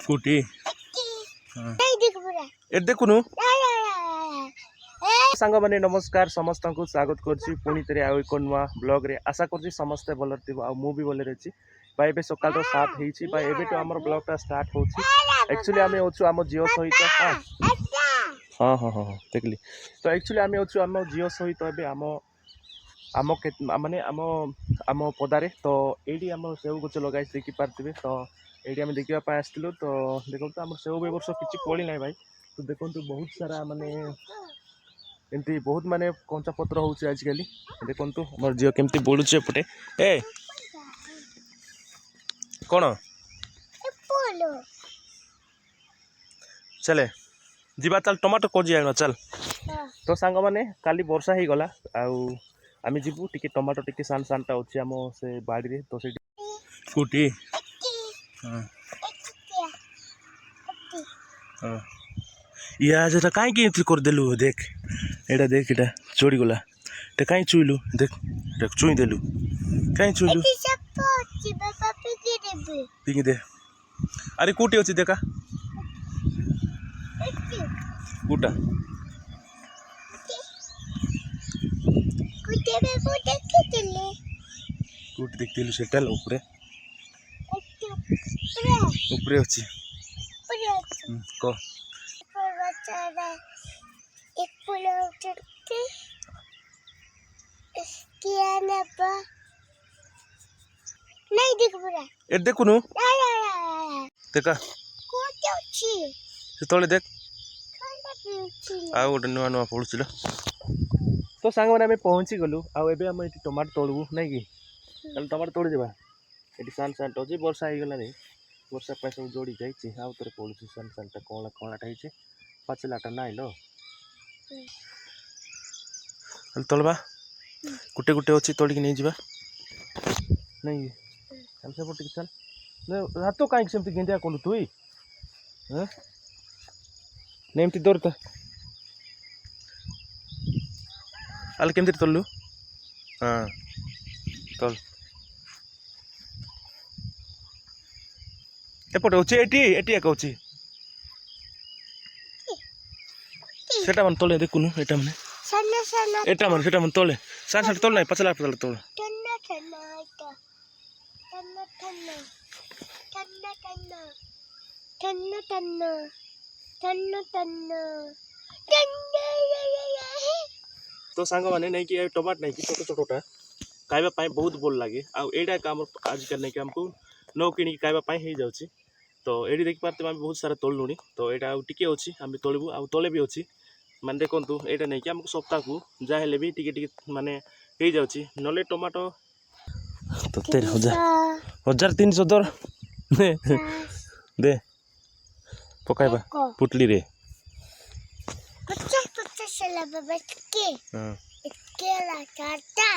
कोटी ए देखुनु सांग माने नमस्कार समस्त को स्वागत करछि पुनी तेरे आ एक नुआ ब्लॉग रे आशा करछि समस्त भलर थिबो आ मु भी भले रहछि भाई बे सकाल तो 7 हेछि भाई एबे तो हमर ब्लॉग ता स्टार्ट होछि एक्चुअली आमे होछु हम जियो सहित हां हां हां देखली तो एक्चुअली आमे होछु हम जियो सहित एबे आम माने आम पदारे तो एडी आम सेव गछ लगाई देखि पारथिबे तो एडी आम देखिबा पाय आस्तिलु तो देखो तो हमर सेव बे वर्ष किछि कोली नै भाई तो देखो तो बहुत सारा माने एमती बहुत माने कंचा पत्र होउछि आजकली देखो तो हमर जियो केमती बोलुछि एपटे ए कोन पोलो चले जीवा चल टमाटो कोजी आनो चल तो सांग माने काली वर्षा ही गला आउ आमी जीवु टिके टमाटो टिके सान सानटा होछि हमो से बाड़ी रे तो से फुटी हां हां या जेटा काई की इतरी कर देलु देख एटा देख एटा चोरी गला ते काई चुइलु देख देख चुई देलु काई चुइलु एटी सब अछि बाबा पिके देबे पिके दे अरे कोटी अछि देखा कुटा कुटे बे कुटे केतले कुट देखतेलु सेटल ऊपरे ऊपरे अछि को एक फूल उठते किया नबा नहीं देख पूरा ए देखुनु देखा कोटे अछि से तळे देख आ गोटे नुआ नुआ पड़ुছিল तो सांग माने हमें पहुंची गलु आ एबे हम एटी टमाटो तोड़बू नहीं कि कल टमाटो तोड़ देबा एटी सान सान तो जे वर्षा ही गला रे वर्षा पास सब जोड़ी जाई छी आ उतरे पड़ुछि सान सान ता कोला कोला ठाई छी पाचलाटा नाइ लो कल तोलबा गुटे गुटे अछि तोड़ी के नै जिबा नहीं हम सब टिक चल ने रातो काई सेमती गेंदिया कोलु तुई हैं नेमती दौड़ता अल केमती तोलु हाँ तोल एपटे होची एटी एटी एक होची सेटा मन तोले देखुनु एटा माने सन्ना सन्ना एटा मन सेटा मन तोले सान सान तोल नै पचला पचला तोल टन्ना टन्ना एटा टन्ना टन्ना टन्ना टन्ना टन्ना टन्ना टन्ना टन्ना तो सांग माने नहीं कि टमाटर नहीं कि छोटो छोटोटा खाइबा पाई बहुत बोल लागे आ एडा काम आज कर नहीं कि हमको नो किनी खाइबा पाई हे जाउची तो एडी देख पारते हम बहुत सारा तोलनुनी तो एडा टिके होची हम तोलबू आ तोले भी होची माने देखंतु एडा नहीं कि हमको सप्ताह को जा हेले भी टिके टिके माने हे जाउची नले टमाटो तो 1300 दर दे पकाइबा पुटली रे 50 चला बाबा के ला काटा